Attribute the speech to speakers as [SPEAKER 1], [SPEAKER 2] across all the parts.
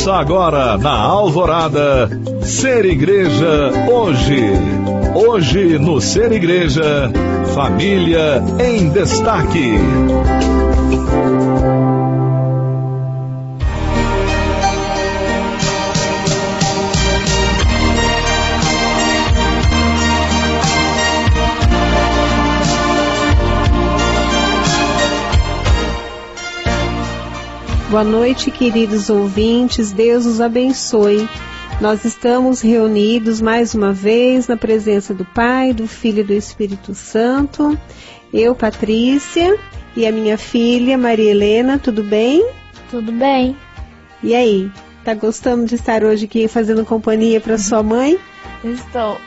[SPEAKER 1] Ouça agora na Alvorada, Ser Igreja Hoje. Hoje no Ser Igreja, família em destaque.
[SPEAKER 2] Boa noite, queridos ouvintes, Deus os abençoe. Nós estamos reunidos mais uma vez na presença do Pai, do Filho e do Espírito Santo. Eu, Patrícia, e a minha filha, Maria Helena, tudo bem?
[SPEAKER 3] Tudo bem.
[SPEAKER 2] E aí, tá gostando de estar hoje aqui fazendo companhia para sua mãe?
[SPEAKER 3] Estou.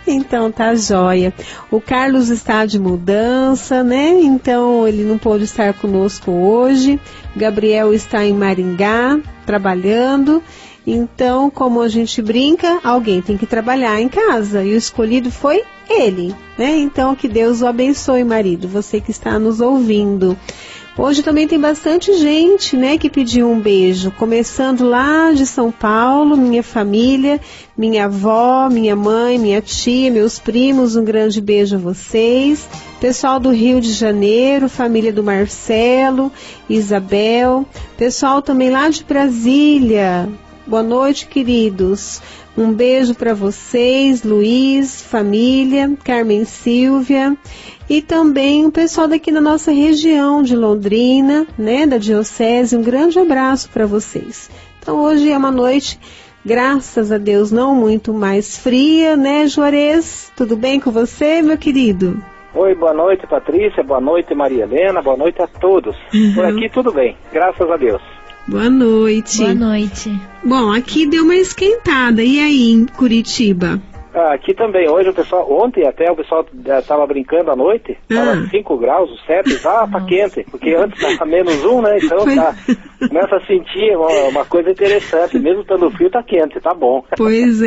[SPEAKER 2] Então tá jóia. O Carlos está de mudança, né? Então ele não pôde estar conosco hoje. Gabriel está em Maringá, trabalhando. Então, como a gente brinca, alguém tem que trabalhar em casa. E o escolhido foi ele, né? Então que Deus o abençoe, marido, você que está nos ouvindo. Hoje também tem bastante gente, né, que pediu um beijo, começando lá de São Paulo, minha família, minha avó, minha mãe, minha tia, meus primos, um grande beijo a vocês. Pessoal do Rio de Janeiro, família do Marcelo, Isabel, pessoal também lá de Brasília. Boa noite, queridos. Um beijo para vocês, Luiz, família, Carmen Silvia e também o pessoal daqui da nossa região de Londrina, né, da Diocese. Um grande abraço para vocês. Então hoje é uma noite, graças a Deus, não muito mais fria, né, Juarez? Tudo bem com você, meu querido?
[SPEAKER 4] Oi, boa noite, Patrícia, boa noite, Maria Helena, boa noite a todos. Por aqui tudo bem, graças a Deus.
[SPEAKER 2] Boa noite.
[SPEAKER 3] Boa noite.
[SPEAKER 2] Bom, aqui deu uma esquentada. E aí, em Curitiba?
[SPEAKER 4] Aqui também, hoje ontem até o pessoal estava brincando à noite, estava 5 graus, 7, tá quente, porque antes estava -1, né, então começa a sentir uma coisa interessante, mesmo estando frio, tá quente, tá bom.
[SPEAKER 2] Pois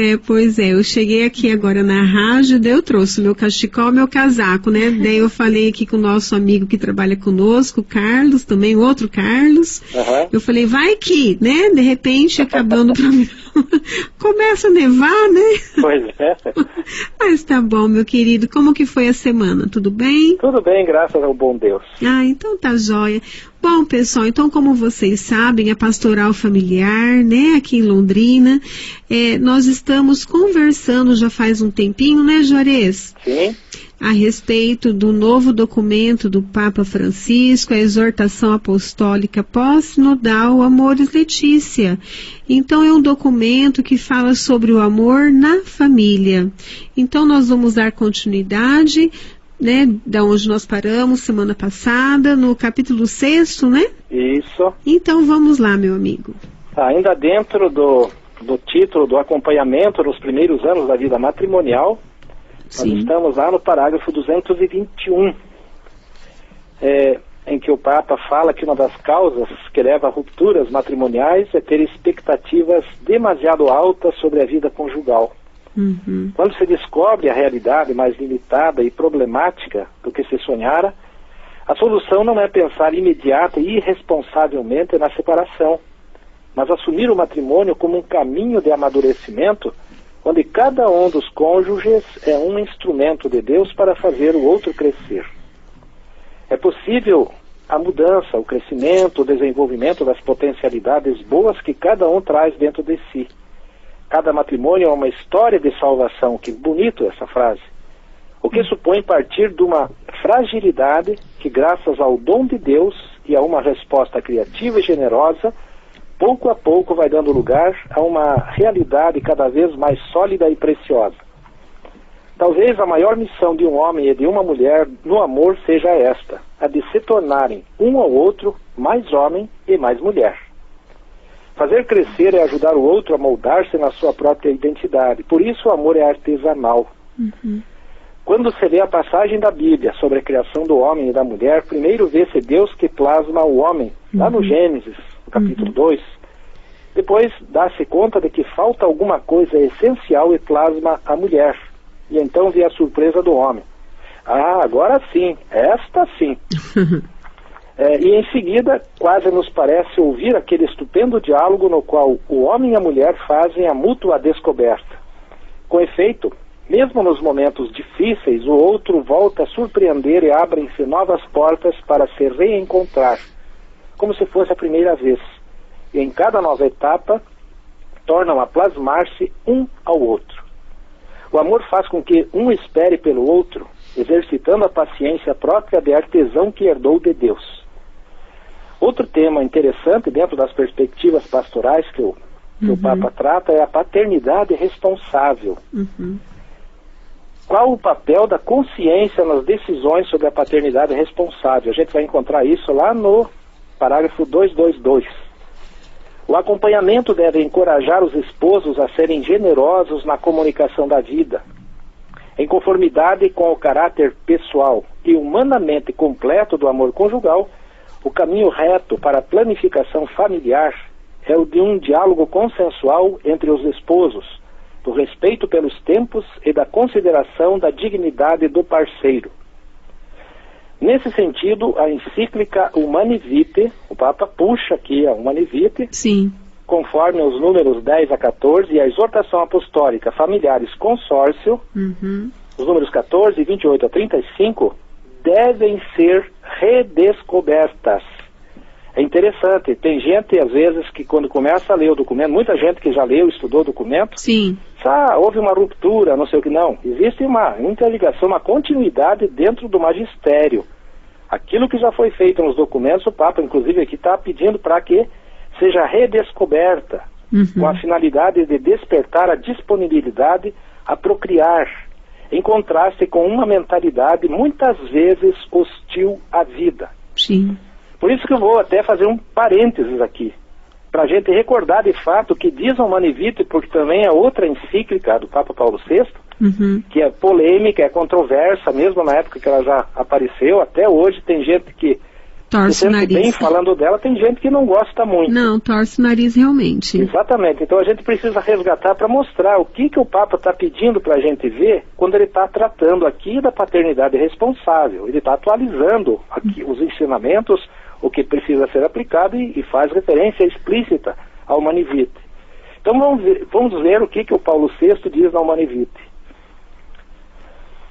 [SPEAKER 2] é, eu cheguei aqui agora na rádio, daí eu trouxe o meu cachecol, meu casaco, né, daí eu falei aqui com o nosso amigo que trabalha conosco, o Carlos, também, outro Carlos, eu falei, vai que, né, de repente, acabando pra mim, começa a nevar, né?
[SPEAKER 4] Pois é.
[SPEAKER 2] Mas tá bom, meu querido. Como que foi a semana? Tudo bem?
[SPEAKER 4] Tudo bem, graças ao bom Deus.
[SPEAKER 2] Então tá jóia. Bom, pessoal, então como vocês sabem, a Pastoral Familiar, né, aqui em Londrina, nós estamos conversando já faz um tempinho, né, Juarez?
[SPEAKER 4] Sim.
[SPEAKER 2] A respeito do novo documento do Papa Francisco, a exortação apostólica pós-sinodal Amoris Laetitia. Então é um documento que fala sobre o amor na família. Então nós vamos dar continuidade, né, da onde nós paramos semana passada, no capítulo 6, né?
[SPEAKER 4] Isso.
[SPEAKER 2] Então vamos lá, meu amigo.
[SPEAKER 4] Ainda dentro do título do acompanhamento nos primeiros anos da vida matrimonial,
[SPEAKER 2] Sim.
[SPEAKER 4] Nós estamos lá no parágrafo 221, em que o Papa fala que uma das causas que leva a rupturas matrimoniais é ter expectativas demasiado altas sobre a vida conjugal. Quando se descobre a realidade mais limitada e problemática do que se sonhara, a solução não é pensar imediata e irresponsavelmente na separação, mas assumir o matrimônio como um caminho de amadurecimento onde cada um dos cônjuges é um instrumento de Deus para fazer o outro crescer. É possível a mudança, o crescimento, o desenvolvimento das potencialidades boas que cada um traz dentro de si. Cada matrimônio é uma história de salvação, que bonito essa frase, o que supõe partir de uma fragilidade que, graças ao dom de Deus e a uma resposta criativa e generosa, pouco a pouco vai dando lugar a uma realidade cada vez mais sólida e preciosa. Talvez a maior missão de um homem e de uma mulher no amor seja esta, a de se tornarem um ao outro mais homem e mais mulher. Fazer crescer é ajudar o outro a moldar-se na sua própria identidade, por isso o amor é artesanal. Quando se lê a passagem da Bíblia sobre a criação do homem e da mulher, primeiro vê-se Deus que plasma o homem, lá no Gênesis, no capítulo 2. Depois dá-se conta de que falta alguma coisa essencial e plasma a mulher. E então vê a surpresa do homem. Agora sim, esta sim. E em seguida, quase nos parece ouvir aquele estupendo diálogo no qual o homem e a mulher fazem a mútua descoberta. Com efeito, mesmo nos momentos difíceis, o outro volta a surpreender e abrem-se novas portas para se reencontrar, como se fosse a primeira vez. E em cada nova etapa, tornam a plasmar-se um ao outro. O amor faz com que um espere pelo outro, exercitando a paciência própria de artesão que herdou de Deus. Outro tema interessante dentro das perspectivas pastorais que o Papa trata é a paternidade responsável. Qual o papel da consciência nas decisões sobre a paternidade responsável? A gente vai encontrar isso lá no parágrafo 222. O acompanhamento deve encorajar os esposos a serem generosos na comunicação da vida, em conformidade com o caráter pessoal e humanamente completo do amor conjugal. O caminho reto para a planificação familiar é o de um diálogo consensual entre os esposos, do respeito pelos tempos e da consideração da dignidade do parceiro. Nesse sentido, a encíclica Humani Vitae, o Papa puxa aqui a Humani Vitae,
[SPEAKER 2] Sim.
[SPEAKER 4] conforme os números 10 a 14, e a exortação apostólica Familiares Consórcio, os números 14, 28 a 35, devem ser redescobertas. É interessante, tem gente às vezes que quando começa a ler o documento, muita gente que já leu, estudou o documento,
[SPEAKER 2] Sim.
[SPEAKER 4] houve uma ruptura, não sei o que, não. Existe uma interligação, uma continuidade dentro do magistério. Aquilo que já foi feito nos documentos, o Papa inclusive aqui está pedindo para que seja redescoberta, com a finalidade de despertar a disponibilidade a procriar, em contraste com uma mentalidade muitas vezes hostil à vida.
[SPEAKER 2] Sim.
[SPEAKER 4] Por isso que eu vou até fazer um parênteses aqui, para a gente recordar de fato o que diz a Humani Vitae, porque também é outra encíclica do Papa Paulo VI, que é polêmica, é controversa, mesmo na época que ela já apareceu, até hoje tem gente que
[SPEAKER 2] torce o nariz.
[SPEAKER 4] Bem falando dela, tem gente que não gosta muito.
[SPEAKER 2] Não, torce o nariz realmente.
[SPEAKER 4] Exatamente. Então a gente precisa resgatar para mostrar o que o Papa está pedindo para a gente ver quando ele está tratando aqui da paternidade responsável. Ele está atualizando aqui os ensinamentos, o que precisa ser aplicado e faz referência explícita ao Humani Vitae. Então vamos ver o que o Paulo VI diz na Humani Vitae.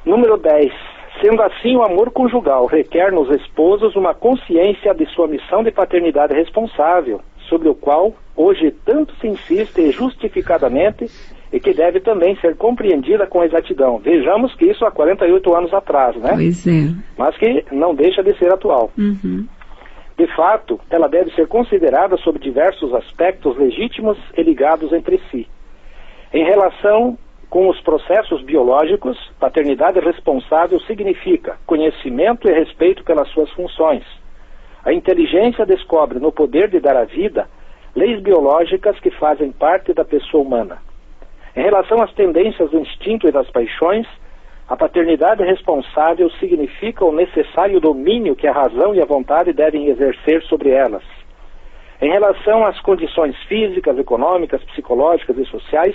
[SPEAKER 4] Número 10. Sendo assim, o amor conjugal requer nos esposos uma consciência de sua missão de paternidade responsável, sobre o qual hoje tanto se insiste justificadamente e que deve também ser compreendida com exatidão. Vejamos que isso há 48 anos atrás, né?
[SPEAKER 2] Pois é.
[SPEAKER 4] Mas que não deixa de ser atual. De fato, ela deve ser considerada sob diversos aspectos legítimos e ligados entre si. Em relação com os processos biológicos, paternidade responsável significa conhecimento e respeito pelas suas funções. A inteligência descobre no poder de dar a vida leis biológicas que fazem parte da pessoa humana. Em relação às tendências do instinto e das paixões, a paternidade responsável significa o necessário domínio que a razão e a vontade devem exercer sobre elas. Em relação às condições físicas, econômicas, psicológicas e sociais,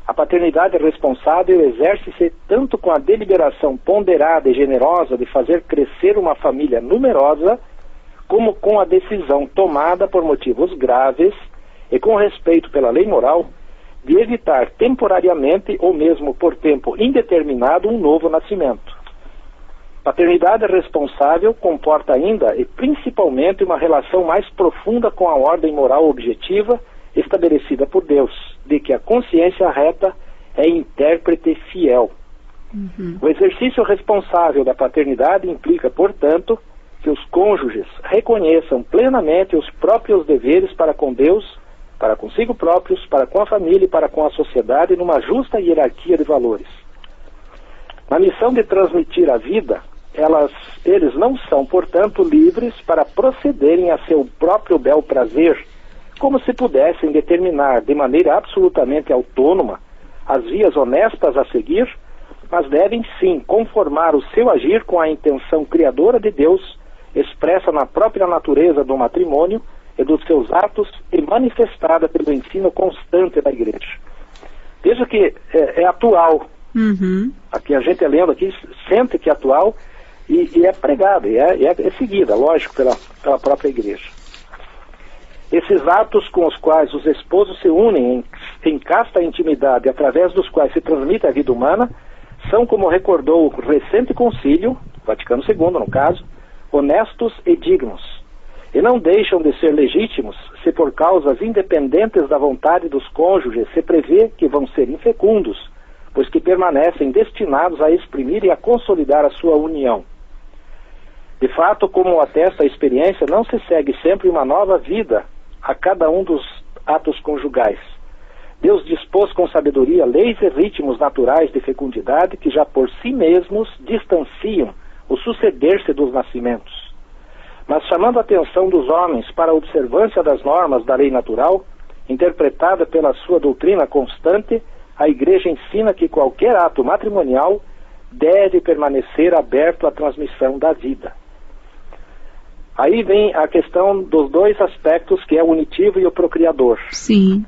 [SPEAKER 4] a paternidade responsável exerce-se tanto com a deliberação ponderada e generosa de fazer crescer uma família numerosa, como com a decisão tomada por motivos graves e com respeito pela lei moral de evitar temporariamente ou mesmo por tempo indeterminado um novo nascimento. Paternidade responsável comporta ainda e principalmente uma relação mais profunda com a ordem moral objetiva estabelecida por Deus, de que a consciência reta é intérprete fiel. O exercício responsável da paternidade implica, portanto, que os cônjuges reconheçam plenamente os próprios deveres para com Deus, para consigo próprios, para com a família e para com a sociedade numa justa hierarquia de valores. Na missão de transmitir a vida, eles não são, portanto, livres para procederem a seu próprio bel prazer, como se pudessem determinar de maneira absolutamente autônoma as vias honestas a seguir, mas devem sim conformar o seu agir com a intenção criadora de Deus, expressa na própria natureza do matrimônio e dos seus atos e manifestada pelo ensino constante da Igreja. Veja que é atual. Aqui a gente lendo aqui sente que é atual, e é pregada, e é seguida, lógico, pela própria igreja. Esses atos com os quais os esposos se unem em casta intimidade, através dos quais se transmite a vida humana, são, como recordou o recente concílio, Vaticano II no caso, honestos e dignos, e não deixam de ser legítimos se por causas independentes da vontade dos cônjuges se prevê que vão ser infecundos, pois que permanecem destinados a exprimir e a consolidar a sua união. De fato, como atesta a experiência, não se segue sempre uma nova vida a cada um dos atos conjugais. Deus dispôs com sabedoria leis e ritmos naturais de fecundidade que já por si mesmos distanciam o suceder-se dos nascimentos. Mas chamando a atenção dos homens para a observância das normas da lei natural, interpretada pela sua doutrina constante, a Igreja ensina que qualquer ato matrimonial deve permanecer aberto à transmissão da vida. Aí vem a questão dos dois aspectos, que é o unitivo e o procriador.
[SPEAKER 2] Sim.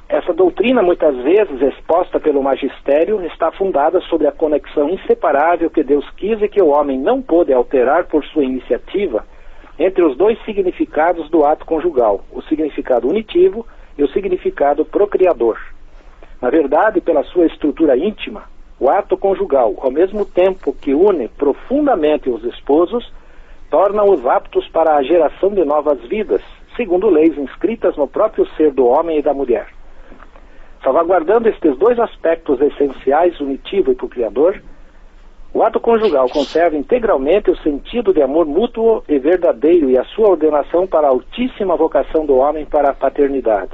[SPEAKER 4] Essa doutrina, muitas vezes exposta pelo magistério, está fundada sobre a conexão inseparável que Deus quis e que o homem não pôde alterar por sua iniciativa entre os dois significados do ato conjugal, o significado unitivo e o significado procriador. Na verdade, pela sua estrutura íntima, o ato conjugal, ao mesmo tempo que une profundamente os esposos, torna-os aptos para a geração de novas vidas, segundo leis inscritas no próprio ser do homem e da mulher. Salvaguardando estes dois aspectos essenciais, unitivo e procriador, o ato conjugal conserva integralmente o sentido de amor mútuo e verdadeiro e a sua ordenação para a altíssima vocação do homem para a paternidade.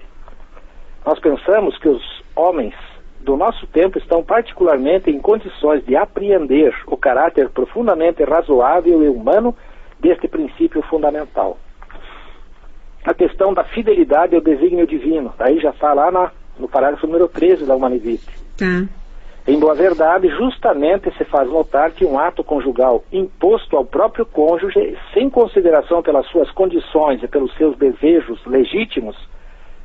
[SPEAKER 4] Nós pensamos que os homens do nosso tempo estão particularmente em condições de apreender o caráter profundamente razoável e humano deste princípio fundamental. A questão da fidelidade ao desígnio divino, daí já está lá no parágrafo número 13 da Humanae Vitae. Em boa verdade, justamente se faz notar que um ato conjugal imposto ao próprio cônjuge, sem consideração pelas suas condições e pelos seus desejos legítimos,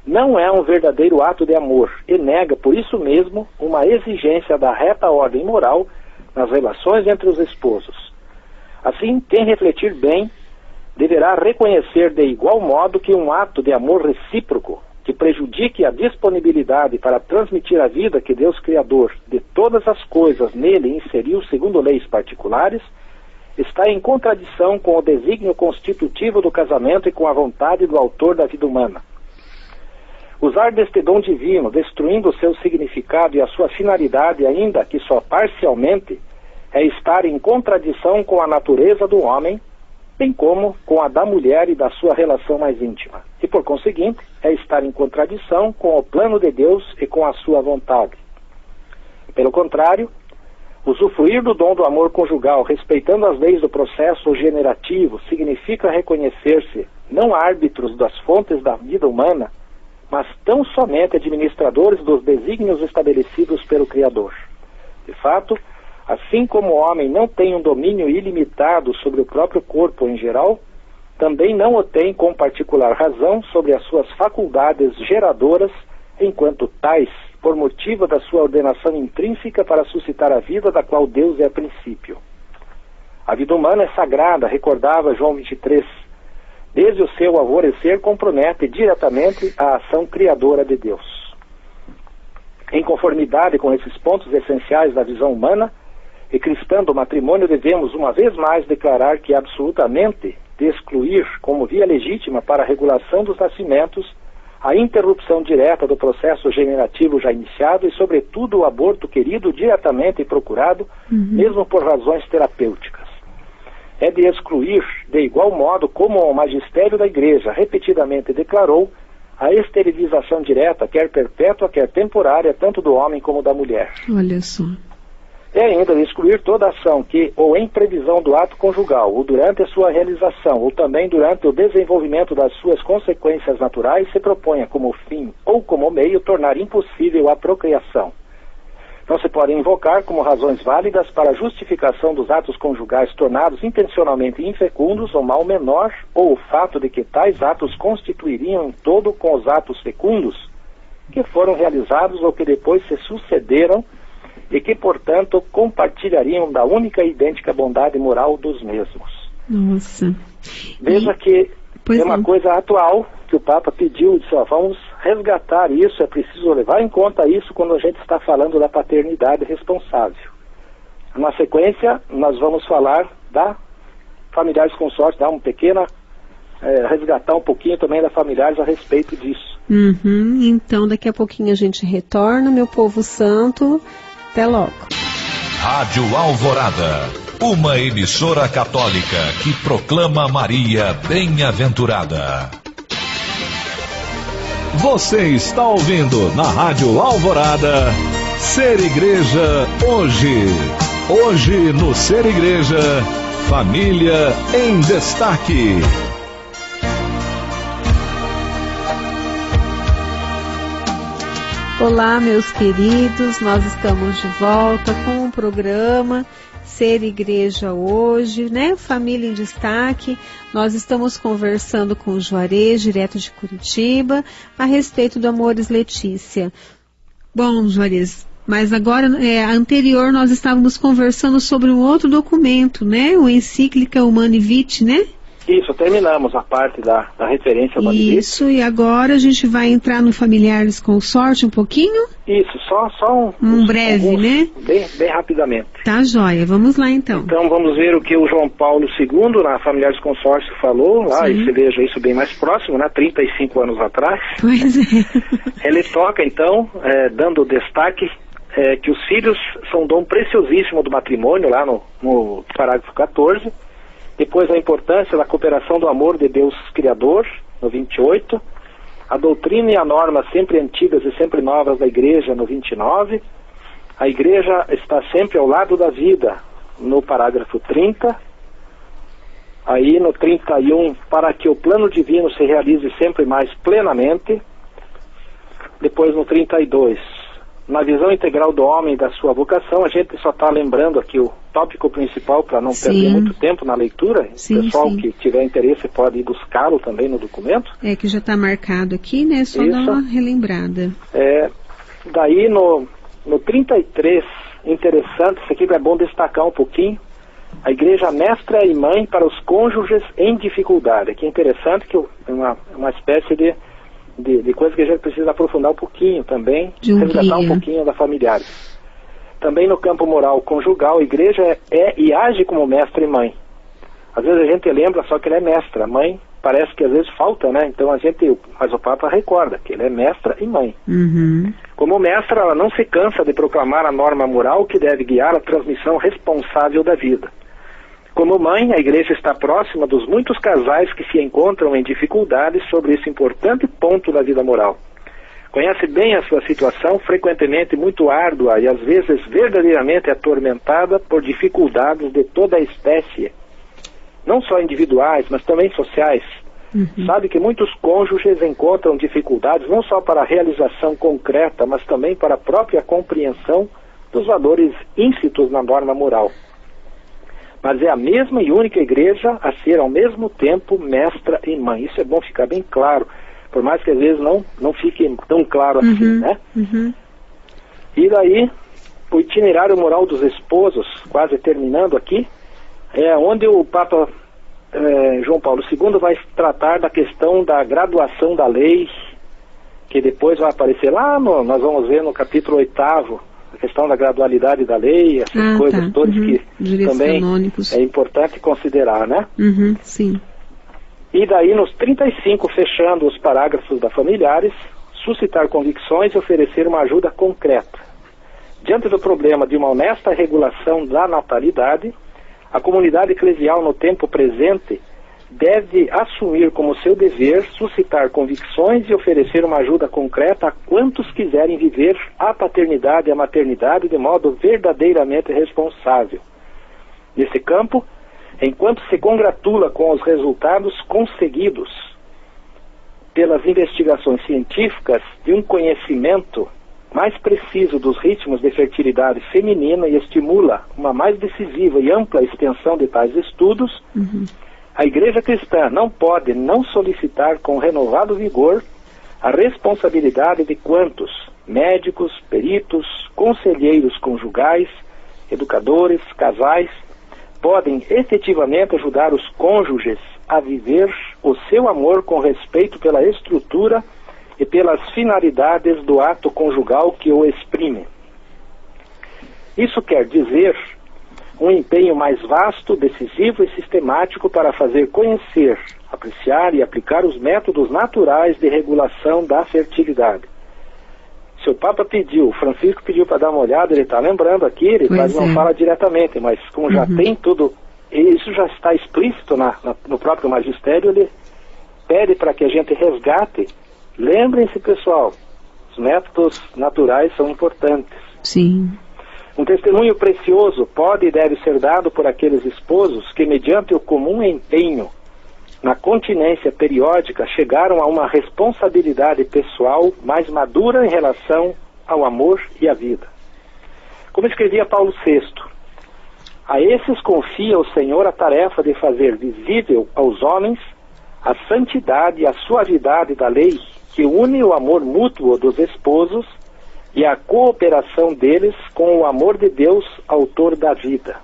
[SPEAKER 4] não é um verdadeiro ato de amor e nega, por isso mesmo, uma exigência da reta ordem moral nas relações entre os esposos. Assim, quem refletir bem deverá reconhecer de igual modo que um ato de amor recíproco que prejudique a disponibilidade para transmitir a vida que Deus Criador de todas as coisas nele inseriu segundo leis particulares, está em contradição com o desígnio constitutivo do casamento e com a vontade do autor da vida humana. Usar deste dom divino, destruindo o seu significado e a sua finalidade, ainda que só parcialmente, é estar em contradição com a natureza do homem, bem como com a da mulher e da sua relação mais íntima. E, por conseguinte, é estar em contradição com o plano de Deus e com a sua vontade. Pelo contrário, usufruir do dom do amor conjugal, respeitando as leis do processo generativo, significa reconhecer-se não árbitros das fontes da vida humana, mas tão somente administradores dos desígnios estabelecidos pelo Criador. De fato, assim como o homem não tem um domínio ilimitado sobre o próprio corpo em geral, também não o tem com particular razão sobre as suas faculdades geradoras, enquanto tais, por motivo da sua ordenação intrínseca para suscitar a vida da qual Deus é princípio. A vida humana é sagrada, recordava João 23. Desde o seu alvorecer compromete diretamente a ação criadora de Deus. Em conformidade com esses pontos essenciais da visão humana e cristã do matrimônio, devemos uma vez mais declarar que absolutamente de excluir como via legítima para a regulação dos nascimentos a interrupção direta do processo generativo já iniciado e, sobretudo, o aborto querido diretamente e procurado, mesmo por razões terapêuticas. É de excluir, de igual modo como o magistério da Igreja repetidamente declarou, a esterilização direta, quer perpétua, quer temporária, tanto do homem como da mulher.
[SPEAKER 2] Olha só.
[SPEAKER 4] É ainda de excluir toda ação que, ou em previsão do ato conjugal, ou durante a sua realização, ou também durante o desenvolvimento das suas consequências naturais, se proponha como fim ou como meio tornar impossível a procriação. Não se pode invocar como razões válidas para a justificação dos atos conjugais tornados intencionalmente infecundos ou mal menor, ou o fato de que tais atos constituiriam em todo com os atos fecundos que foram realizados ou que depois se sucederam e que, portanto, compartilhariam da única e idêntica bondade moral dos mesmos.
[SPEAKER 2] Nossa.
[SPEAKER 4] Veja que é uma coisa atual que o Papa pediu, disse, vamos resgatar isso, é preciso levar em conta isso quando a gente está falando da paternidade responsável. Na sequência, nós vamos falar da Familiares Consórcio, dar uma pequena, resgatar um pouquinho também da Familiares a respeito disso.
[SPEAKER 2] Então, daqui a pouquinho a gente retorna, meu povo santo. Até logo.
[SPEAKER 1] Rádio Alvorada, uma emissora católica que proclama Maria bem-aventurada. Você está ouvindo na Rádio Alvorada, Ser Igreja Hoje. Hoje no Ser Igreja, Família em Destaque.
[SPEAKER 2] Olá, meus queridos, nós estamos de volta com o programa Ser Igreja Hoje, né? Família em Destaque. Nós estamos conversando com o Juarez, direto de Curitiba, a respeito do Amores Letícia. Bom, Juarez, mas agora, anterior, nós estávamos conversando sobre um outro documento, né? O Encíclica Humani Vitae, né?
[SPEAKER 4] Isso, terminamos a parte da referência ao Humani Vitae.
[SPEAKER 2] Isso, e agora a gente vai entrar no Familiares Consórcio um pouquinho?
[SPEAKER 4] Isso, só
[SPEAKER 2] um breve, né?
[SPEAKER 4] Bem rapidamente.
[SPEAKER 2] Tá joia, vamos lá então.
[SPEAKER 4] Então vamos ver o que o João Paulo II, na Familiares Consórcio, falou lá, e você veja isso bem mais próximo, né? 35 anos atrás.
[SPEAKER 2] Pois é.
[SPEAKER 4] Ele toca então, dando destaque, que os filhos são um dom preciosíssimo do matrimônio, lá no parágrafo 14. Depois a importância da cooperação do amor de Deus Criador, no 28. A doutrina e a norma sempre antigas e sempre novas da Igreja, no 29. A Igreja está sempre ao lado da vida, no parágrafo 30. Aí no 31, para que o plano divino se realize sempre mais plenamente. Depois no 32, na visão integral do homem e da sua vocação, a gente só está lembrando aqui o tópico principal para não perder muito tempo na leitura. O pessoal que tiver interesse pode ir buscá-lo também no documento.
[SPEAKER 2] Que já está marcado aqui, né? Só dar uma relembrada.
[SPEAKER 4] Daí no 33, interessante, isso aqui é bom destacar um pouquinho, a Igreja mestra e mãe para os cônjuges em dificuldade. Aqui é interessante que é uma espécie de coisa que a gente precisa aprofundar um pouquinho também, resgatar um pouquinho da Familiares. Também no campo moral conjugal, a Igreja e age como mestra e mãe. Às vezes a gente lembra só que ele é mestra, mãe parece que às vezes falta, né? Então mas o Papa recorda que ele é mestra e mãe. Como mestra, ela não se cansa de proclamar a norma moral que deve guiar a transmissão responsável da vida. Como mãe, a Igreja está próxima dos muitos casais que se encontram em dificuldades sobre esse importante ponto da vida moral. Conhece bem a sua situação, frequentemente muito árdua e às vezes verdadeiramente atormentada por dificuldades de toda a espécie, não só individuais, mas também sociais. Sabe que muitos cônjuges encontram dificuldades não só para a realização concreta, mas também para a própria compreensão dos valores íncitos na norma moral. Mas é a mesma e única Igreja a ser ao mesmo tempo mestra e mãe. Isso é bom ficar bem claro, por mais que às vezes não fique tão claro assim, né? E daí, o itinerário moral dos esposos, quase terminando aqui, é onde o Papa João Paulo II vai tratar da questão da graduação da lei, que depois vai aparecer lá, nós vamos ver no capítulo 8º, a questão da gradualidade da lei, essas coisas todas que também canônicos. É importante considerar, né?
[SPEAKER 2] Sim.
[SPEAKER 4] E daí nos 35, fechando os parágrafos da Familiares, suscitar convicções e oferecer uma ajuda concreta. Diante do problema de uma honesta regulação da natalidade, a comunidade eclesial no tempo presente deve assumir como seu dever suscitar convicções e oferecer uma ajuda concreta a quantos quiserem viver a paternidade e a maternidade de modo verdadeiramente responsável. Nesse campo, enquanto se congratula com os resultados conseguidos pelas investigações científicas de um conhecimento mais preciso dos ritmos de fertilidade feminina e estimula uma mais decisiva e ampla extensão de tais estudos, a Igreja Cristã não pode não solicitar com renovado vigor a responsabilidade de quantos médicos, peritos, conselheiros conjugais, educadores, casais, podem efetivamente ajudar os cônjuges a viver o seu amor com respeito pela estrutura e pelas finalidades do ato conjugal que o exprime. Isso quer dizer um empenho mais vasto, decisivo e sistemático para fazer conhecer, apreciar e aplicar os métodos naturais de regulação da fertilidade. Se o Papa pediu, o Francisco pediu para dar uma olhada, ele está lembrando aqui, ele quase não fala diretamente, mas como já tem tudo, isso já está explícito no próprio magistério, ele pede para que a gente resgate. Lembrem-se, pessoal, os métodos naturais são importantes.
[SPEAKER 2] Sim.
[SPEAKER 4] Um testemunho precioso pode e deve ser dado por aqueles esposos que, mediante o comum empenho na continência periódica, chegaram a uma responsabilidade pessoal mais madura em relação ao amor e à vida. Como escrevia Paulo VI, a esses confia o Senhor a tarefa de fazer visível aos homens a santidade e a suavidade da lei que une o amor mútuo dos esposos e a cooperação deles com o amor de Deus, autor da vida.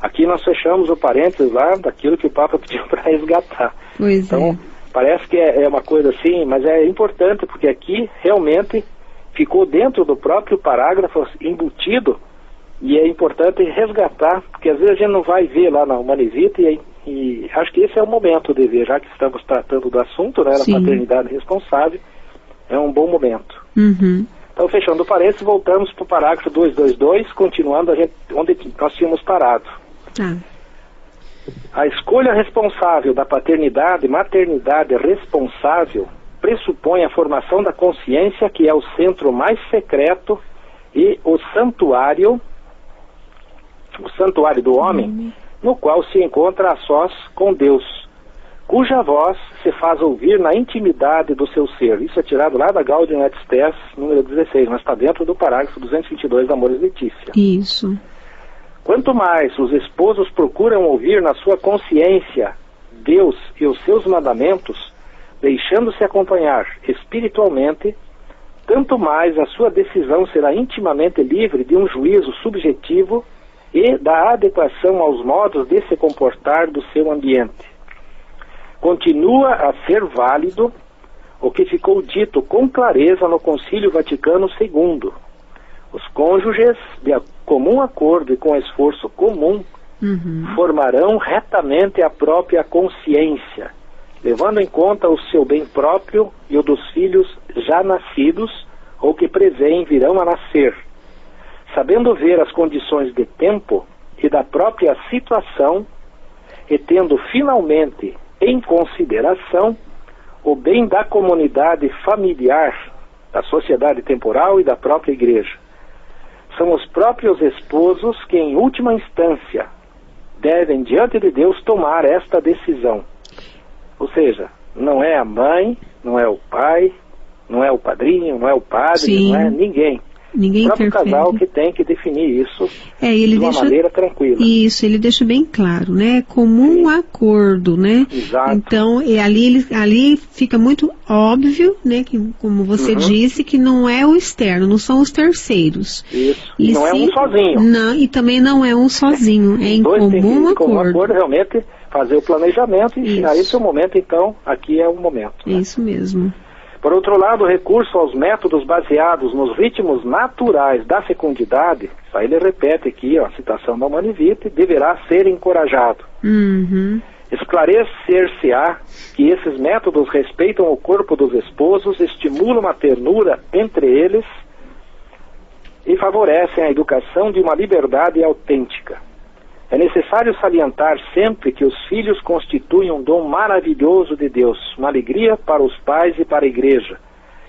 [SPEAKER 4] Aqui nós fechamos o parênteses lá daquilo que o Papa pediu para resgatar. Então, parece que é uma coisa assim, mas é importante porque aqui realmente ficou dentro do próprio parágrafo embutido e é importante resgatar, porque às vezes a gente não vai ver lá na Humanivita e acho que esse é o momento de ver, já que estamos tratando do assunto, né, da paternidade responsável, é um bom momento. Então, fechando o parênteses, voltamos para o parágrafo 222, continuando onde nós tínhamos parado. A escolha responsável da paternidade, maternidade responsável, pressupõe a formação da consciência, que é o centro mais secreto e o santuário do homem, no qual se encontra a sós com Deus, cuja voz se faz ouvir na intimidade do seu ser. Isso é tirado lá da Gaudium et Spes, número 16, mas está dentro do parágrafo 222 da Amoris Laetitia.
[SPEAKER 2] Isso.
[SPEAKER 4] Quanto mais os esposos procuram ouvir na sua consciência Deus e os seus mandamentos, deixando-se acompanhar espiritualmente, tanto mais a sua decisão será intimamente livre de um juízo subjetivo e da adequação aos modos de se comportar do seu ambiente. Continua a ser válido o que ficou dito com clareza no Concílio Vaticano II. Os cônjuges, de comum acordo e com esforço comum, formarão retamente a própria consciência, levando em conta o seu bem próprio e o dos filhos já nascidos ou que prevêem virão a nascer, sabendo ver as condições de tempo e da própria situação e tendo finalmente em consideração o bem da comunidade familiar, da sociedade temporal e da própria igreja. São os próprios esposos que, em última instância, devem, diante de Deus, tomar esta decisão. Ou seja, não é a mãe, não é o pai, não é o padrinho, não é o padre, não é ninguém.
[SPEAKER 2] Ninguém
[SPEAKER 4] o próprio
[SPEAKER 2] interfere.
[SPEAKER 4] Casal que tem que definir isso
[SPEAKER 2] ele
[SPEAKER 4] de uma maneira tranquila.
[SPEAKER 2] Isso, ele deixa bem claro, né? Comum acordo, né?
[SPEAKER 4] Exato.
[SPEAKER 2] Então, ali fica muito óbvio, né? Que, como você disse, que não é o externo, não são os terceiros.
[SPEAKER 4] Isso. E não é um sozinho.
[SPEAKER 2] Não, e também não é um sozinho, é em comum acordo.
[SPEAKER 4] Realmente fazer o planejamento e chegar esse é o momento, então, aqui é o momento. Né?
[SPEAKER 2] Isso mesmo.
[SPEAKER 4] Por outro lado, o recurso aos métodos baseados nos ritmos naturais da fecundidade, isso aí ele repete aqui, a citação da Humanivita, deverá ser encorajado. Esclarecer-se-á que esses métodos respeitam o corpo dos esposos, estimulam a ternura entre eles e favorecem a educação de uma liberdade autêntica. É necessário salientar sempre que os filhos constituem um dom maravilhoso de Deus, uma alegria para os pais e para a igreja.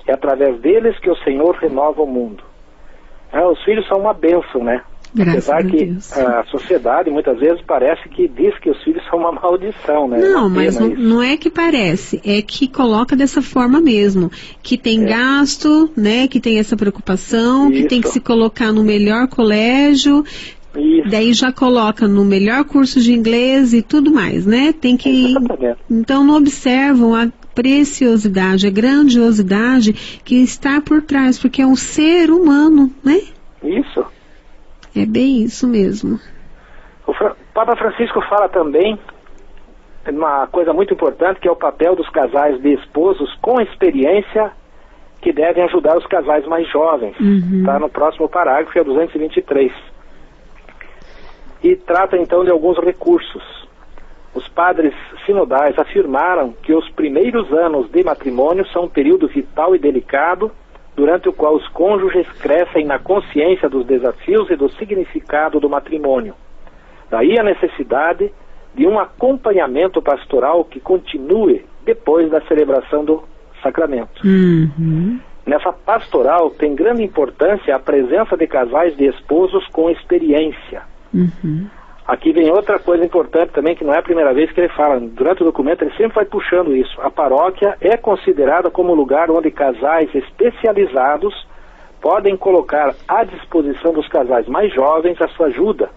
[SPEAKER 4] É através deles que o Senhor renova o mundo. Os filhos são uma bênção, né?
[SPEAKER 2] Graças
[SPEAKER 4] Apesar
[SPEAKER 2] a
[SPEAKER 4] que
[SPEAKER 2] Deus.
[SPEAKER 4] a sociedade muitas vezes parece que diz que os filhos são uma maldição, né?
[SPEAKER 2] Não, mas não é que parece, é que coloca dessa forma mesmo, que tem gasto, né, que tem essa preocupação, que tem que se colocar no melhor colégio.
[SPEAKER 4] Isso.
[SPEAKER 2] Daí já coloca no melhor curso de inglês e tudo mais, né? Tem que. Então não observam preciosidade, a grandiosidade que está por trás, porque é um ser humano, né?
[SPEAKER 4] Isso.
[SPEAKER 2] É bem isso mesmo.
[SPEAKER 4] O Papa Francisco fala também uma coisa muito importante, que é o papel dos casais de esposos com experiência que devem ajudar os casais mais jovens. Está no próximo parágrafo, que é 223. E trata então de alguns recursos. Os padres sinodais afirmaram que os primeiros anos de matrimônio são um período vital e delicado, durante o qual os cônjuges crescem na consciência dos desafios e do significado do matrimônio. Daí a necessidade de um acompanhamento pastoral que continue depois da celebração do sacramento. Nessa pastoral tem grande importância a presença de casais de esposos com experiência. Aqui vem outra coisa importante também, que não é a primeira vez que ele fala. Durante o documento ele sempre vai puxando isso. A paróquia é considerada como lugar onde casais especializados podem colocar à disposição dos casais mais jovens a sua ajuda,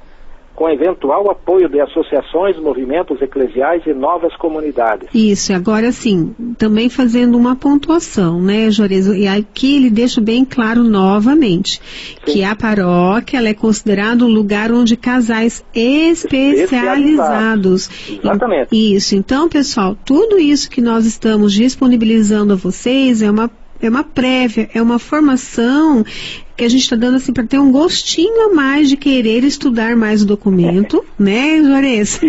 [SPEAKER 4] com eventual apoio de associações, movimentos eclesiais e novas comunidades.
[SPEAKER 2] Isso, agora sim, também fazendo uma pontuação, né, Juarez? E aqui ele deixa bem claro novamente, que a paróquia ela é considerada um lugar onde casais especializados.
[SPEAKER 4] Exatamente.
[SPEAKER 2] Isso, então, pessoal, tudo isso que nós estamos disponibilizando a vocês é uma prévia, é uma formação que a gente está dando assim para ter um gostinho a mais de querer estudar mais o documento, né, Juarez?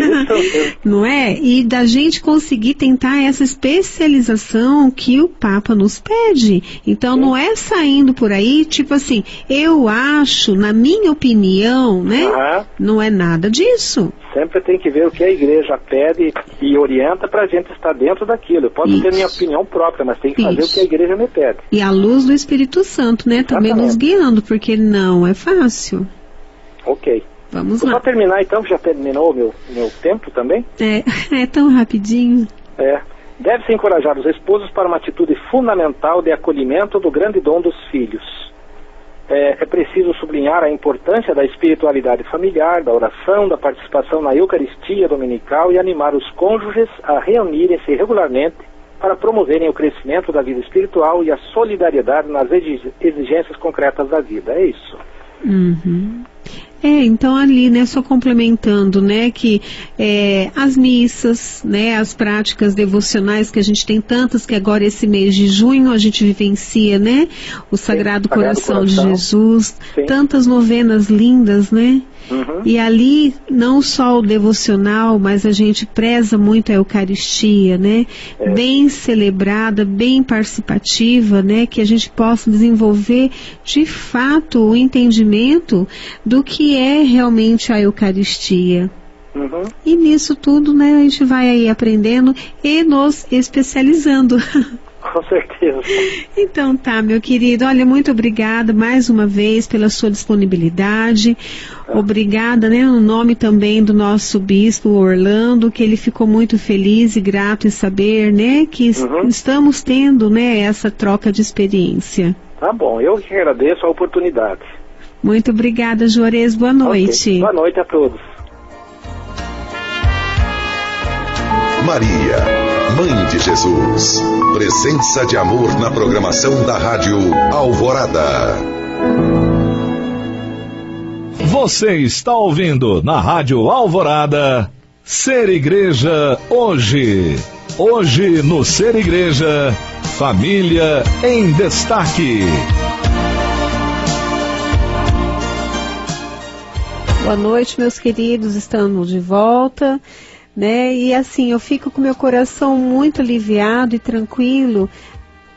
[SPEAKER 2] Não é? E da gente conseguir tentar essa especialização que o Papa nos pede. Então não é saindo por aí, tipo assim, eu acho, na minha opinião, né? Não é nada disso.
[SPEAKER 4] Sempre tem que ver o que a igreja pede e orienta para a gente estar dentro daquilo. Eu posso ter minha opinião própria, mas tem que fazer o que a igreja me pede.
[SPEAKER 2] E a luz do Espírito Santo, né? Também nos guiando, porque não é fácil.
[SPEAKER 4] Ok.
[SPEAKER 2] Vamos
[SPEAKER 4] Vou
[SPEAKER 2] lá.
[SPEAKER 4] só terminar então, que já terminou o meu tempo também.
[SPEAKER 2] É tão rapidinho.
[SPEAKER 4] Deve-se encorajar os esposos para uma atitude fundamental de acolhimento do grande dom dos filhos. É preciso sublinhar a importância da espiritualidade familiar, da oração, da participação na Eucaristia dominical e animar os cônjuges a reunirem-se regularmente para promoverem o crescimento da vida espiritual e a solidariedade nas exigências concretas da vida. É isso.
[SPEAKER 2] Então ali, né, só complementando, né, que as missas, né, as práticas devocionais que a gente tem tantas, que agora esse mês de junho a gente vivencia, né, o Sagrado Coração de Jesus, tantas novenas lindas, né, e ali não só o devocional, mas a gente preza muito a Eucaristia, né, bem celebrada, bem participativa, né, que a gente possa desenvolver de fato o entendimento do que é realmente a Eucaristia. E nisso tudo, né, a gente vai aí aprendendo e nos especializando.
[SPEAKER 4] Com certeza.
[SPEAKER 2] Então tá, meu querido, olha, muito obrigada mais uma vez pela sua disponibilidade. Obrigada, né, no nome também do nosso bispo Orlando, que ele ficou muito feliz e grato em saber, né, que estamos tendo, né, essa troca de experiência.
[SPEAKER 4] Tá bom, eu que agradeço a oportunidade.
[SPEAKER 2] Muito obrigada, Juarez. Boa noite.
[SPEAKER 4] Okay. Boa noite a todos.
[SPEAKER 1] Maria, Mãe de Jesus. Presença de amor na programação da Rádio Alvorada. Você está ouvindo na Rádio Alvorada Ser Igreja Hoje. Hoje no Ser Igreja, Família em Destaque.
[SPEAKER 2] Boa noite, meus queridos, estamos de volta, né? E assim, eu fico com meu coração muito aliviado e tranquilo,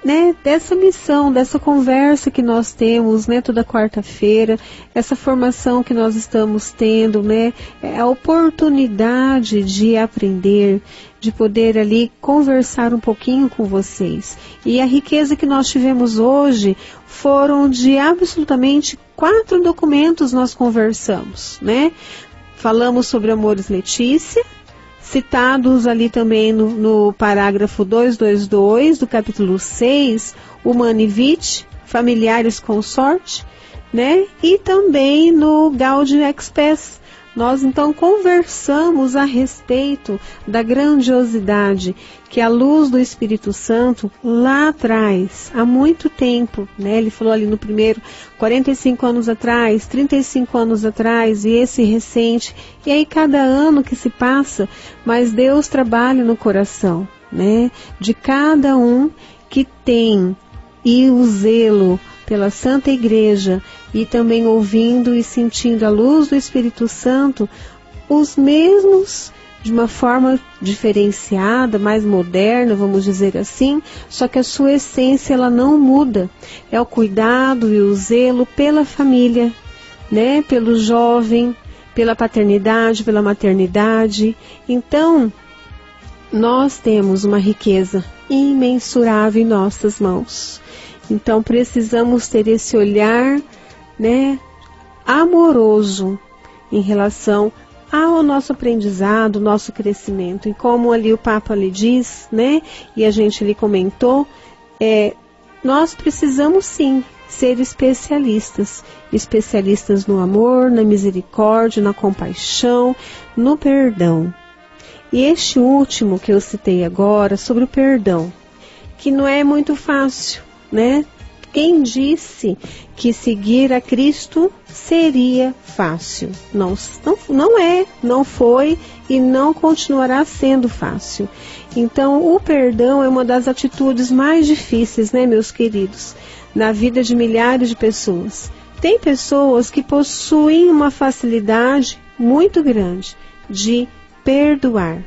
[SPEAKER 2] né? Dessa missão, dessa conversa que nós temos, né? Toda quarta-feira, essa formação que nós estamos tendo, né? A oportunidade de aprender, de poder ali conversar um pouquinho com vocês. E a riqueza que nós tivemos hoje foram de absolutamente 4 documentos nós conversamos, né? Falamos sobre Amoris Laetitia, citados ali também no parágrafo 222 do capítulo 6, Humani Vitae, Familiares Consorte, né? E também no Gaudium et Spes, Nós então conversamos a respeito da grandiosidade que a luz do Espírito Santo lá atrás, há muito tempo, né? Ele falou ali no primeiro, 45 anos atrás, 35 anos atrás, e esse recente, e aí cada ano que se passa, mas Deus trabalha no coração, né? De cada um que tem e o zelo pela Santa Igreja, e também ouvindo e sentindo a luz do Espírito Santo, os mesmos, de uma forma diferenciada, mais moderna, vamos dizer assim, só que a sua essência ela não muda. É o cuidado e o zelo pela família, né? Pelo jovem, pela paternidade, pela maternidade. Então, nós temos uma riqueza imensurável em nossas mãos. Então precisamos ter esse olhar, né, amoroso em relação ao nosso aprendizado, nosso crescimento. E como ali o Papa lhe diz, né, e a gente lhe comentou, nós precisamos sim ser especialistas no amor, na misericórdia, na compaixão, no perdão. E este último que eu citei agora, sobre o perdão, que não é muito fácil, né? Quem disse que seguir a Cristo seria fácil? Não é, não foi e não continuará sendo fácil. Então, o perdão é uma das atitudes mais difíceis, né, meus queridos, na vida de milhares de pessoas. Tem pessoas que possuem uma facilidade muito grande de perdoar,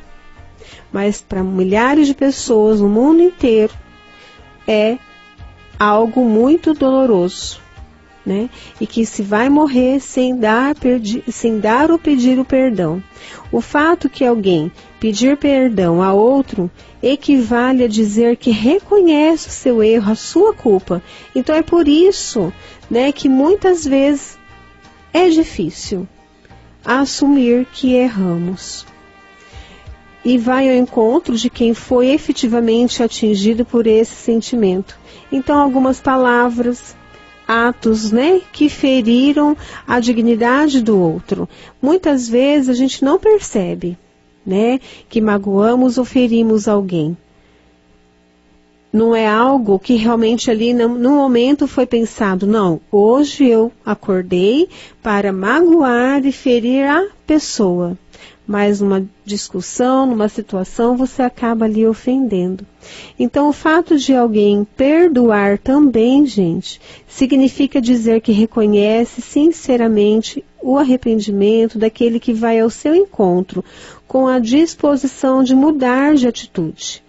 [SPEAKER 2] mas para milhares de pessoas no mundo inteiro é algo muito doloroso, né? E que se vai morrer sem dar ou pedir o perdão. O fato que alguém pedir perdão a outro equivale a dizer que reconhece o seu erro, a sua culpa. Então é por isso, né, que muitas vezes é difícil assumir que erramos. E vai ao encontro de quem foi efetivamente atingido por esse sentimento. Então, algumas palavras, atos, né, que feriram a dignidade do outro. Muitas vezes a gente não percebe, né, que magoamos ou ferimos alguém. Não é algo que realmente ali no momento foi pensado. Não, hoje eu acordei para magoar e ferir a pessoa. Mas numa discussão, numa situação, você acaba ali ofendendo. Então, o fato de alguém perdoar também, gente, significa dizer que reconhece sinceramente o arrependimento daquele que vai ao seu encontro, com a disposição de mudar de atitude,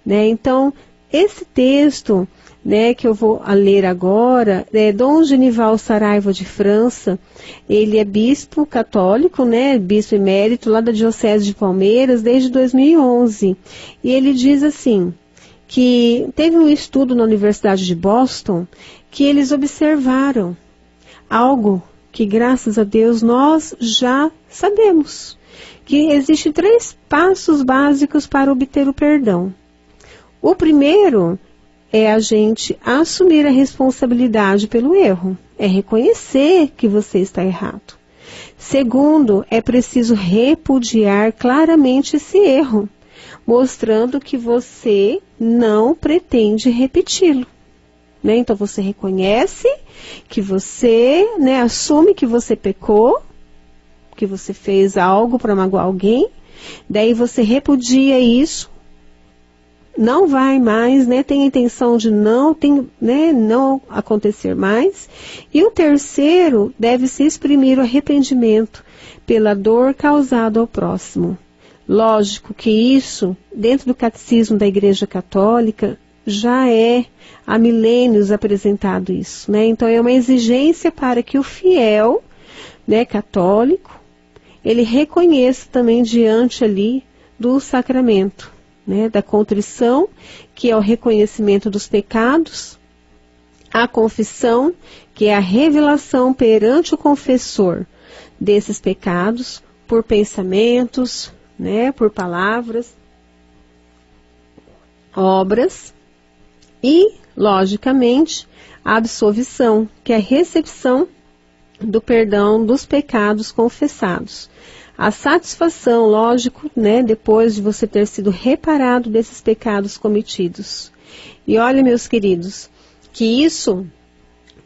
[SPEAKER 2] né? Então, esse texto, né, que eu vou ler agora, é Dom Genival Saraiva de França. Ele é bispo católico, né, bispo emérito lá da Diocese de Palmeiras desde 2011. E ele diz assim, que teve um estudo na Universidade de Boston que eles observaram algo que, graças a Deus, nós já sabemos, que existem 3 passos básicos para obter o perdão. O primeiro é a gente assumir a responsabilidade pelo erro. É reconhecer que você está errado. Segundo, é preciso repudiar claramente esse erro, mostrando que você não pretende repeti-lo, né? Então você reconhece que você, né, assume que você pecou, que você fez algo para magoar alguém, daí você repudia isso, não vai mais, né, tem a intenção de não acontecer mais. E o terceiro, deve-se exprimir o arrependimento pela dor causada ao próximo. Lógico que isso, dentro do catecismo da Igreja Católica, já é há milênios apresentado isso, né? Então é uma exigência para que o fiel, né, católico, ele reconheça também diante ali do sacramento, né, da contrição, que é o reconhecimento dos pecados, a confissão, que é a revelação perante o confessor desses pecados, por pensamentos, né, por palavras, obras, e, logicamente, a absolvição, que é a recepção do perdão dos pecados confessados. a satisfação, lógico, né, depois de você ter sido reparado desses pecados cometidos. E olha, meus queridos, que isso,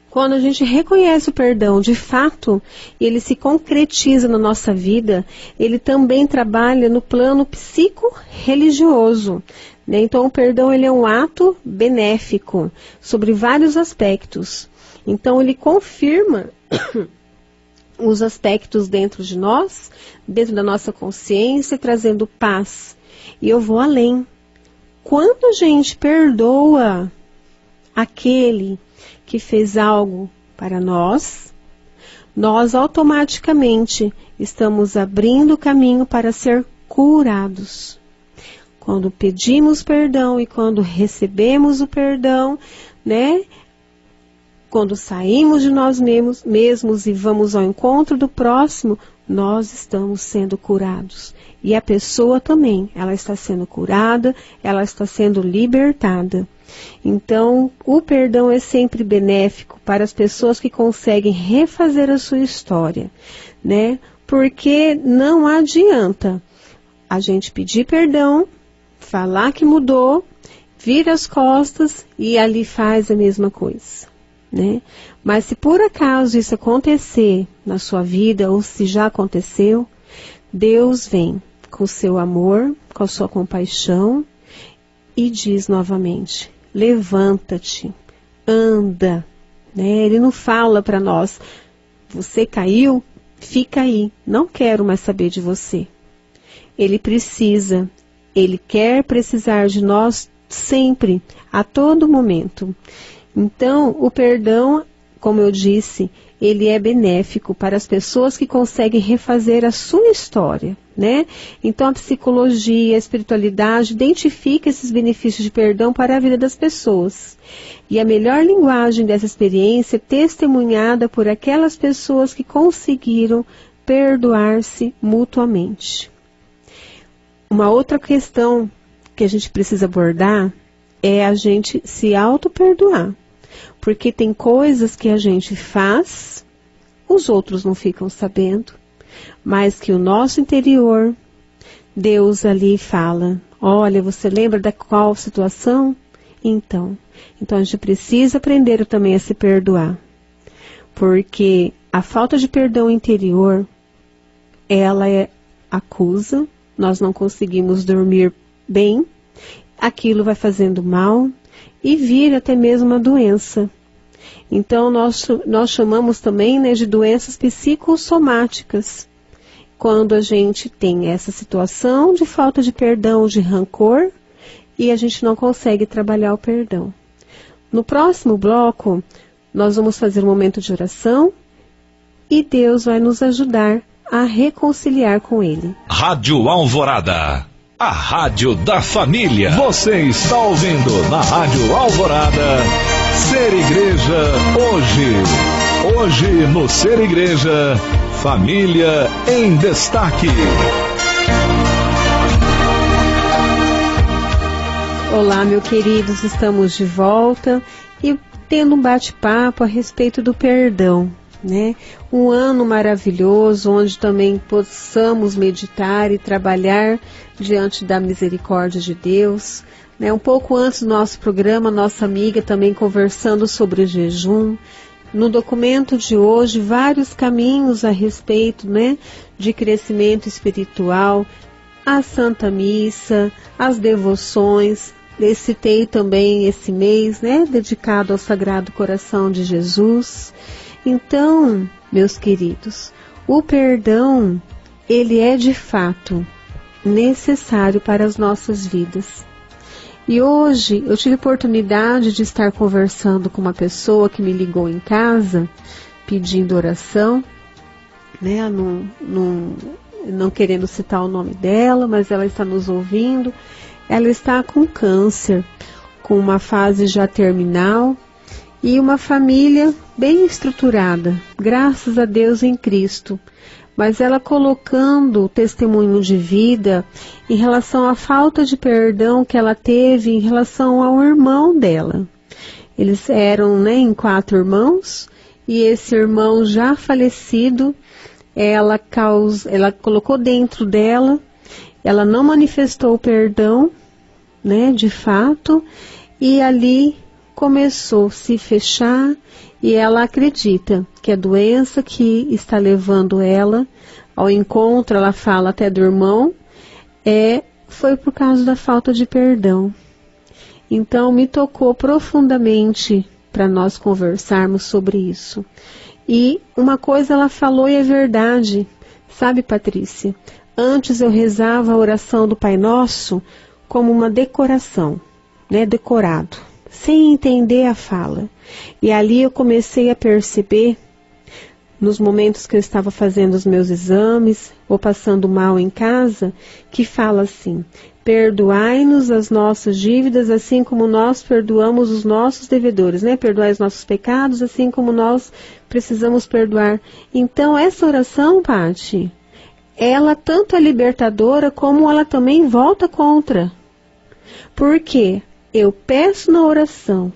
[SPEAKER 2] quando a gente reconhece o perdão de fato, ele se concretiza na nossa vida, ele também trabalha no plano psico-religioso. Né? Então, o perdão ele é um ato benéfico sobre vários aspectos. Então, ele confirma os aspectos dentro de nós, dentro da nossa consciência, trazendo paz. E eu vou além. Quando a gente perdoa aquele que fez algo para nós, nós automaticamente estamos abrindo o caminho para ser curados. Quando pedimos perdão e quando recebemos o perdão, né? Quando saímos de nós mesmos e vamos ao encontro do próximo, nós estamos sendo curados. E a pessoa também, ela está sendo curada, ela está sendo libertada. Então, o perdão é sempre benéfico para as pessoas que conseguem refazer a sua história, né? Porque não adianta a gente pedir perdão, falar que mudou, vira as costas e ali faz a mesma coisa. Né? Mas se por acaso isso acontecer na sua vida, ou se já aconteceu, Deus vem com o seu amor, com a sua compaixão e diz novamente, levanta-te, anda. Né? Ele não fala para nós, você caiu, fica aí, não quero mais saber de você. Ele precisa, ele quer precisar de nós sempre, a todo momento. Então, o perdão, como eu disse, ele é benéfico para as pessoas que conseguem refazer a sua história, né? Então, a psicologia, a espiritualidade identifica esses benefícios de perdão para a vida das pessoas. E a melhor linguagem dessa experiência é testemunhada por aquelas pessoas que conseguiram perdoar-se mutuamente. Uma outra questão que a gente precisa abordar é a gente se auto-perdoar. Porque tem coisas que a gente faz, os outros não ficam sabendo, mas que o nosso interior, Deus ali fala, olha, você lembra da qual situação? Então a gente precisa aprender também a se perdoar. Porque a falta de perdão interior, ela acusa, nós não conseguimos dormir bem, aquilo vai fazendo mal, e vira até mesmo uma doença. Então, nós chamamos também, né, de doenças psicossomáticas. Quando a gente tem essa situação de falta de perdão, de rancor, e a gente não consegue trabalhar o perdão. No próximo bloco, nós vamos fazer um momento de oração, e Deus vai nos ajudar a reconciliar com Ele.
[SPEAKER 5] Rádio Alvorada, a rádio da família.
[SPEAKER 6] Você está ouvindo na Rádio Alvorada, Ser Igreja Hoje. Hoje no Ser Igreja, família em destaque.
[SPEAKER 2] Olá, meus queridos, estamos de volta e tendo um bate-papo a respeito do perdão. Né? Um ano maravilhoso, onde também possamos meditar e trabalhar diante da misericórdia de Deus. Né? Um pouco antes do nosso programa, nossa amiga também conversando sobre jejum. No documento de hoje, vários caminhos a respeito, né, de crescimento espiritual, a Santa Missa, as devoções. Eu citei também esse mês, né, dedicado ao Sagrado Coração de Jesus. Então, meus queridos, o perdão, ele é de fato necessário para as nossas vidas. E hoje eu tive a oportunidade de estar conversando com uma pessoa que me ligou em casa, pedindo oração, né, não querendo citar o nome dela, mas ela está nos ouvindo. Ela está com câncer, com uma fase já terminal, e uma família bem estruturada, graças a Deus em Cristo, mas ela colocando o testemunho de vida em relação à falta de perdão que ela teve em relação ao irmão dela. Eles eram, né, em 4 irmãos, e esse irmão já falecido ela colocou dentro dela, ela não manifestou o perdão, né, de fato, e ali começou a se fechar, e ela acredita que a doença que está levando ela ao encontro, ela fala até do irmão, foi por causa da falta de perdão. Então me tocou profundamente para nós conversarmos sobre isso. E uma coisa ela falou e é verdade, sabe, Patrícia? Antes eu rezava a oração do Pai Nosso como uma decoração, né, decorado, sem entender a fala. E ali eu comecei a perceber, nos momentos que eu estava fazendo os meus exames, ou passando mal em casa, que fala assim: perdoai-nos as nossas dívidas, assim como nós perdoamos os nossos devedores, né? Perdoai os nossos pecados, assim como nós precisamos perdoar. Então, essa oração, Pati, ela tanto é libertadora, como ela também volta contra. Porque eu peço na oração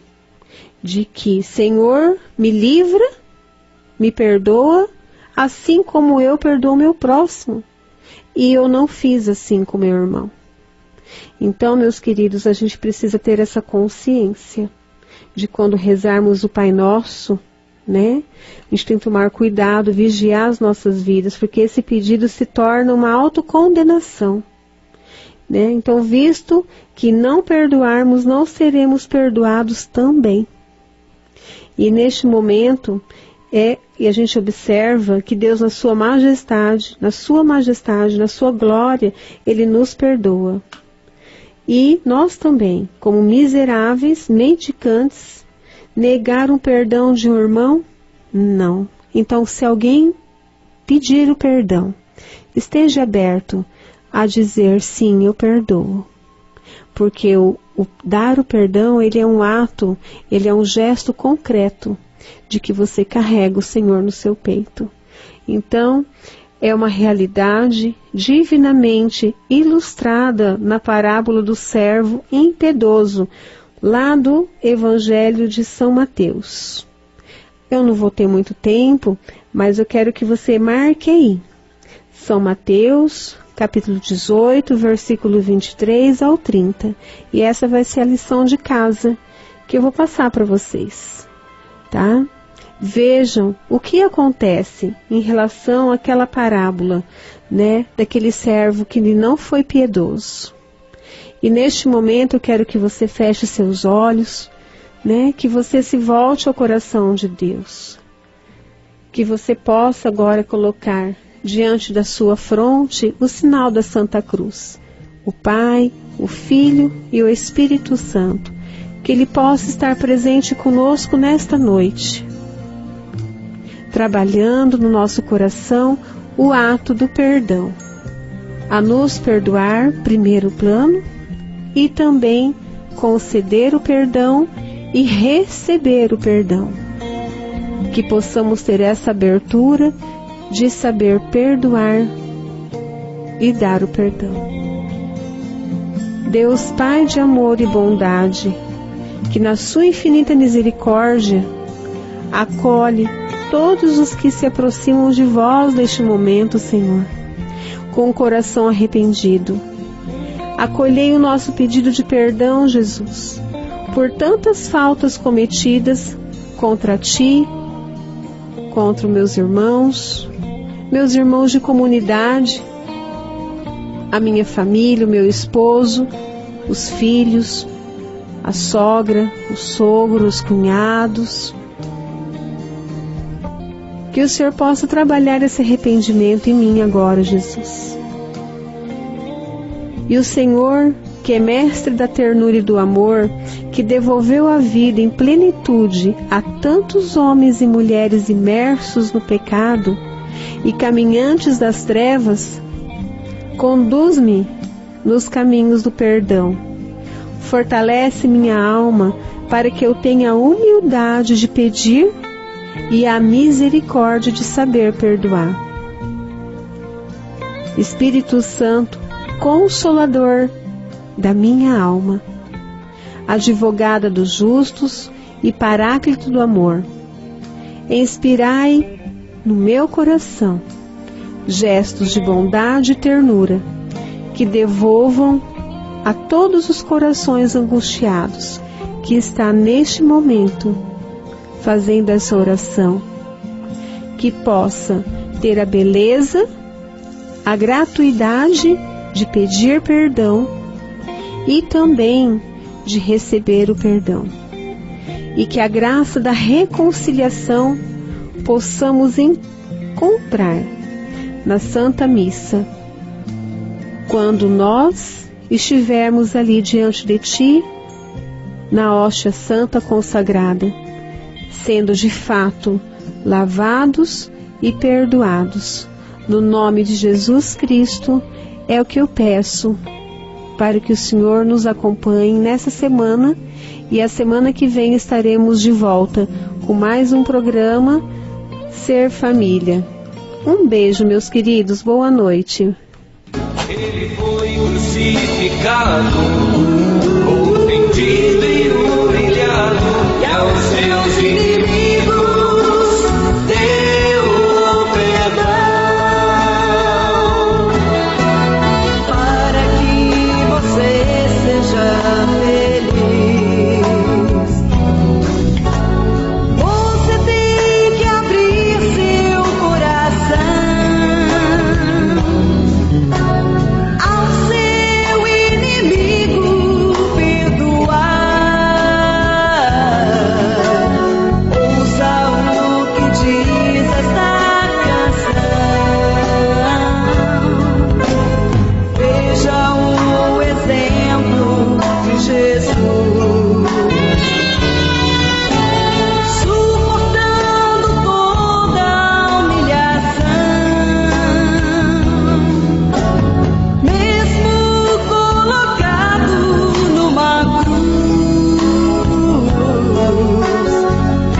[SPEAKER 2] de que, Senhor, me livra, me perdoa, assim como eu perdoo meu próximo. E eu não fiz assim com meu irmão. Então, meus queridos, a gente precisa ter essa consciência de quando rezarmos o Pai Nosso, né? A gente tem que tomar cuidado, vigiar as nossas vidas, porque esse pedido se torna uma autocondenação, né? Então, visto que não perdoarmos, não seremos perdoados também. E neste momento, e a gente observa que Deus, na sua majestade, na sua glória, Ele nos perdoa. E nós também, como miseráveis, mendicantes, negar o perdão de um irmão? Não. Então, se alguém pedir o perdão, esteja aberto a dizer: sim, eu perdoo. Porque o dar o perdão, ele é um ato, ele é um gesto concreto de que você carrega o Senhor no seu peito. Então, é uma realidade divinamente ilustrada na parábola do servo impiedoso, lá do Evangelho de São Mateus. Eu não vou ter muito tempo, mas eu quero que você marque aí. São Mateus, capítulo 18, versículo 23 ao 30. E essa vai ser a lição de casa que eu vou passar para vocês, tá? Vejam o que acontece em relação àquela parábola, né, daquele servo que não foi piedoso. E neste momento eu quero que você feche seus olhos, né, que você se volte ao coração de Deus. Que você possa agora colocar diante da sua fronte o sinal da Santa Cruz. O Pai, o Filho e o Espírito Santo. Que Ele possa estar presente conosco nesta noite, trabalhando no nosso coração o ato do perdão, a nos perdoar, primeiro plano, e também conceder o perdão e receber o perdão. Que possamos ter essa abertura de saber perdoar e dar o perdão. Deus Pai de amor e bondade, que na sua infinita misericórdia acolhe todos os que se aproximam de vós neste momento, Senhor, com o coração arrependido. Acolhei o nosso pedido de perdão, Jesus, por tantas faltas cometidas contra Ti, contra meus irmãos de comunidade, a minha família, o meu esposo, os filhos, a sogra, o sogro, os cunhados. Que o Senhor possa trabalhar esse arrependimento em mim agora, Jesus. E o Senhor, que é mestre da ternura e do amor, que devolveu a vida em plenitude a tantos homens e mulheres imersos no pecado e caminhantes das trevas, conduz-me nos caminhos do perdão. Fortalece minha alma para que eu tenha a humildade de pedir e a misericórdia de saber perdoar. Espírito Santo, Consolador da minha alma, advogada dos justos e paráclito do amor, inspirai no meu coração gestos de bondade e ternura, que devolvam a todos os corações angustiados que está neste momento fazendo essa oração, que possa ter a beleza, a gratuidade de pedir perdão e também de receber o perdão. E que a graça da reconciliação possamos encontrar na Santa Missa, quando nós estivermos ali diante de Ti, na hóstia santa consagrada, sendo de fato lavados e perdoados. No nome de Jesus Cristo é o que eu peço, para que o Senhor nos acompanhe nessa semana, e a semana que vem estaremos de volta com mais um programa Ser Família. Um beijo, meus queridos, boa noite.
[SPEAKER 7] Ele foi crucificado, ofendido e humilhado, e aos seus inimigos deu perdão, para que você seja feliz. Você tem que abrir seu coração ao seu inimigo, perdoar. Ouça o que diz esta canção. Veja o exemplo de Jesus, suportando toda a humilhação, mesmo colocado numa cruz.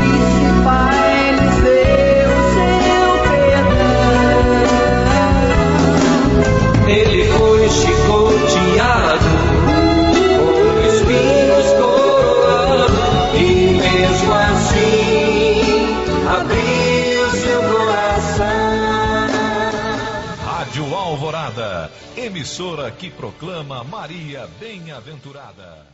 [SPEAKER 7] Esse Pai lhes deu seu perdão. Ele foi chicoteado, com espinhos coroado, e mesmo assim abriu seu coração.
[SPEAKER 6] Rádio Alvorada, emissora que proclama Maria bem-aventurada.